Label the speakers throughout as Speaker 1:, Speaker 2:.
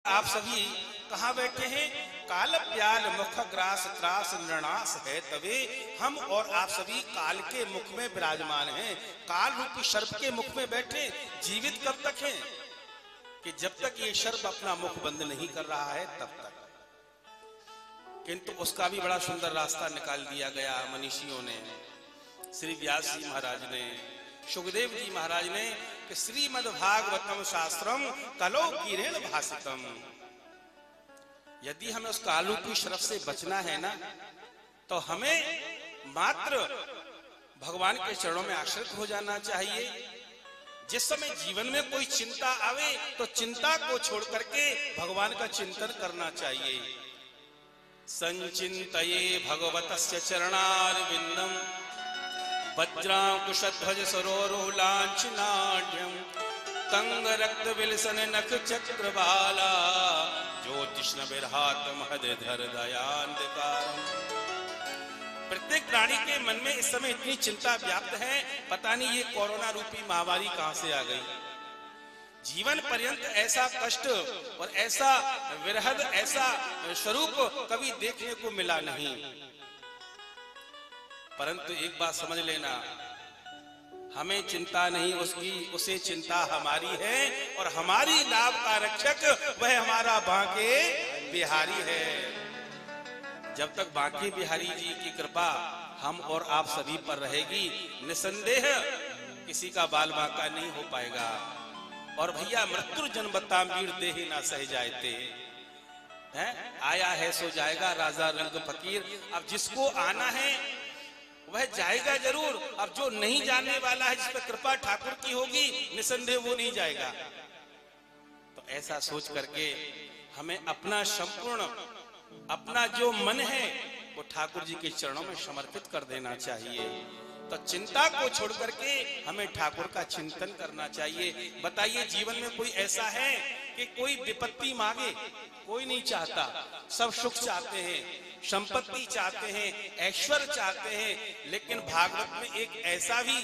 Speaker 1: आप सभी कहाँ बैठे हैं? काल प्याल मुख ग्रास त्रास नृणास है तवे। हम और आप सभी काल के मुख में विराजमान हैं, काल रूपी सर्प के मुख में बैठे। जीवित कब तक हैं? कि जब तक ये सर्प अपना मुख बंद नहीं कर रहा है तब तक। किंतु उसका भी बड़ा सुंदर रास्ता निकाल दिया गया मनीषियों ने। श्री व्यास जी महाराज ने, सुखदेव जी महाराज ने कि श्रीमद् भागवतम शास्त्रम कलो कीरेण भासितम। यदि हमें उस कालरूपी शरफ से बचना है ना, तो हमें मात्र भगवान के चरणों में आश्रित हो जाना चाहिए। जिस समय जीवन में कोई चिंता आवे तो चिंता को छोड़ करके भगवान का चिंतन करना चाहिए। संचिंतये भगवतस्य चरणारविंदम वज्रांकुशध्वज सरोरुलांछनाढ्यं तंग रक्त विलसन नख चक्रबाला ज्योतिष्ण विरहात महदधर दयान्धकारम्। प्रत्येक प्राणी के मन में इस समय इतनी चिंता व्याप्त है, पता नहीं ये कोरोना रूपी महामारी कहां से आ गई। जीवन पर्यंत ऐसा कष्ट और ऐसा विरहद, ऐसा स्वरूप कभी देखने को मिला नहीं। परंतु एक बात समझ लेना, हमें चिंता नहीं उसकी, उसे चिंता हमारी है। और हमारी लाभ का रक्षक वह हमारा बांके बिहारी है। जब तक बांके बिहारी जी की कृपा हम और आप सभी पर रहेगी, निसंदेह किसी का बाल बांका नहीं हो पाएगा। और भैया मृत्यु जन्मताम वीर देहि ना सह जायते हैं, आया है सो जाएगा राजा रंग फकीर। अब जिसको आना है वह जाएगा जरूर। अब जो नहीं जाने वाला है, जिस पर कृपा ठाकुर की होगी, निसंदेह वो नहीं जाएगा। तो ऐसा सोच करके हमें अपना संपूर्ण, अपना जो मन है वो ठाकुर जी के चरणों में समर्पित कर देना चाहिए। तो चिंता को छोड़ करके हमें ठाकुर का चिंतन करना चाहिए। बताइए, जीवन में कोई ऐसा है कि कोई विपत्ति मांगे? कोई नहीं चाहता। सब सुख चाहते हैं, संपत्ति चाहते हैं, ऐश्वर्य चाहते हैं। लेकिन भागवत में एक ऐसा भी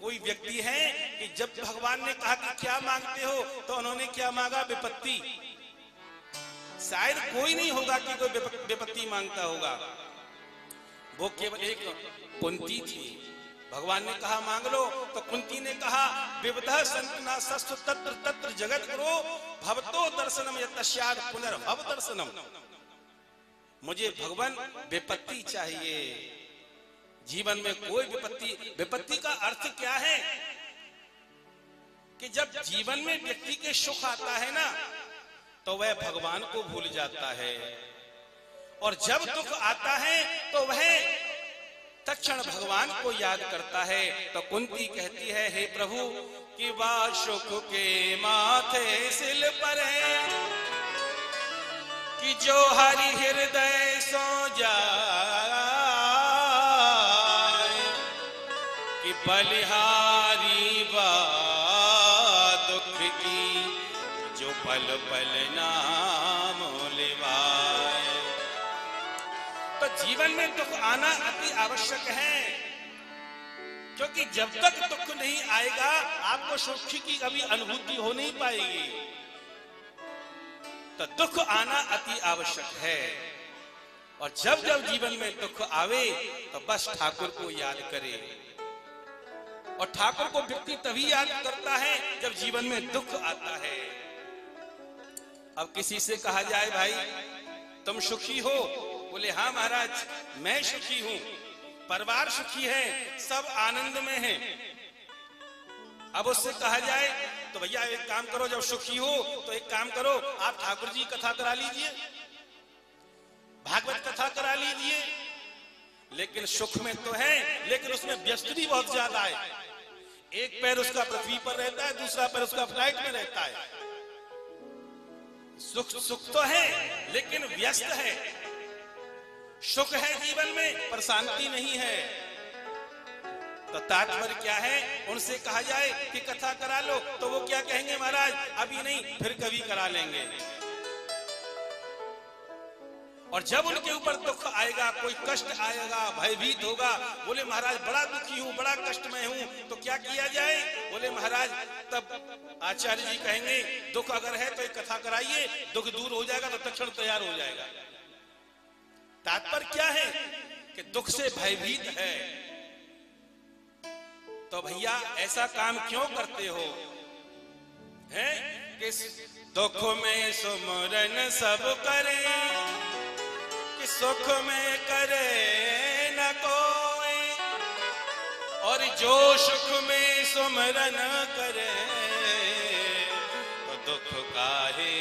Speaker 1: कोई व्यक्ति है कि जब भगवान ने कहा कि क्या मांगते हो, तो उन्होंने क्या मांगा? विपत्ति। शायद कोई नहीं होगा कि कोई विपत्ति मांगता होगा। वो केवल एक कुंती थी। भगवान ने कहा मांग लो, तो कुंती ने कहा विविधः संतना सस्तु तत्र तत्र जगत करो भवतो दर्शनम यतस्याद पुनर्भव दर्शनम। मुझे भगवान विपत्ति चाहिए। जीवन में कोई विपत्ति, विपत्ति का अर्थ क्या है? कि जब जीवन में व्यक्ति के सुख आता है ना, तो वह भगवान को भूल जाता है। और जब दुख आता है तो वह तत्क्षण भगवान को याद करता है। तो कुंती कहती है, हे प्रभु कि वा सुख के माथे सिल पर है कि जो हरि हृदय सो जाए कि बलिहारी बा दुख की जो पल पल नाम लेवाए। तो जीवन में दुख आना अति आवश्यक है, क्योंकि जब तक दुख नहीं आएगा आपको सुख की कभी अनुभूति हो नहीं पाएगी। तो दुख आना अति आवश्यक है। और जब जब जीवन में दुख आवे तो बस ठाकुर को याद करे। और ठाकुर को व्यक्ति तभी याद करता है जब जीवन में दुख आता है। अब किसी से कहा जाए, भाई तुम सुखी हो? बोले हाँ महाराज मैं सुखी हूं, परिवार सुखी है, सब आनंद में है। अब उससे कहा जाए तो भैया एक काम करो, जब सुखी हो तो एक काम करो, आप ठाकुर जी कथा करा लीजिए, भागवत कथा करा लीजिए। लेकिन सुख में तो है, लेकिन उसमें व्यस्त भी बहुत ज्यादा है। एक पैर उसका पृथ्वी पर रहता है, दूसरा पैर उसका फ्लाइट में रहता है। सुख तो है लेकिन व्यस्त है। सुख है जीवन में पर शांति नहीं है। तो तात्पर्य क्या है? उनसे कहा जाए कि कथा करा लो तो वो क्या कहेंगे? महाराज अभी नहीं, फिर कभी करा लेंगे। और जब उनके ऊपर दुख आएगा, कोई कष्ट आएगा, भयभीत होगा, बोले महाराज बड़ा दुखी हूं, बड़ा कष्ट में हूं, तो क्या किया जाए? बोले महाराज तब आचार्य जी कहेंगे दुख अगर है तो एक कथा कराइए, दुख दूर हो जाएगा तो तक्षण तैयार हो जाएगा। तात्पर्य क्या है कि दुख से भयभीत है तो भैया ऐसा काम क्यों करते हो? हैं कि दुख में सुमरन सब करें, कि सुख में करे न कोई, और जो सुख में सुमरन करे तो दुख काहे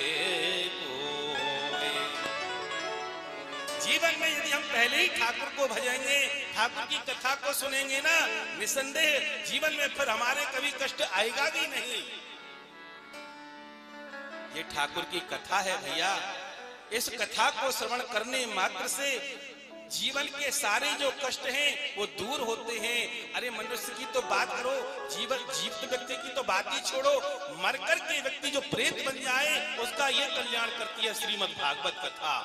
Speaker 1: कोई। जीवन में यदि हम पहले ही ठाकुर को भजेंगे, ठाकुर की कथा को सुनेंगे ना, निसंदेह जीवन में फिर हमारे कभी कष्ट आएगा भी नहीं। ये ठाकुर की कथा है भैया। इस कथा को श्रवण करने मात्र से जीवन के सारे जो कष्ट हैं वो दूर होते हैं। अरे मनुष्य की तो बात करो, जीवित व्यक्ति की तो बात ही छोड़ो, मरकर के व्यक्ति जो प्रेत बन जाए उसका ये कल्याण करती है श्रीमद् भागवत कथा।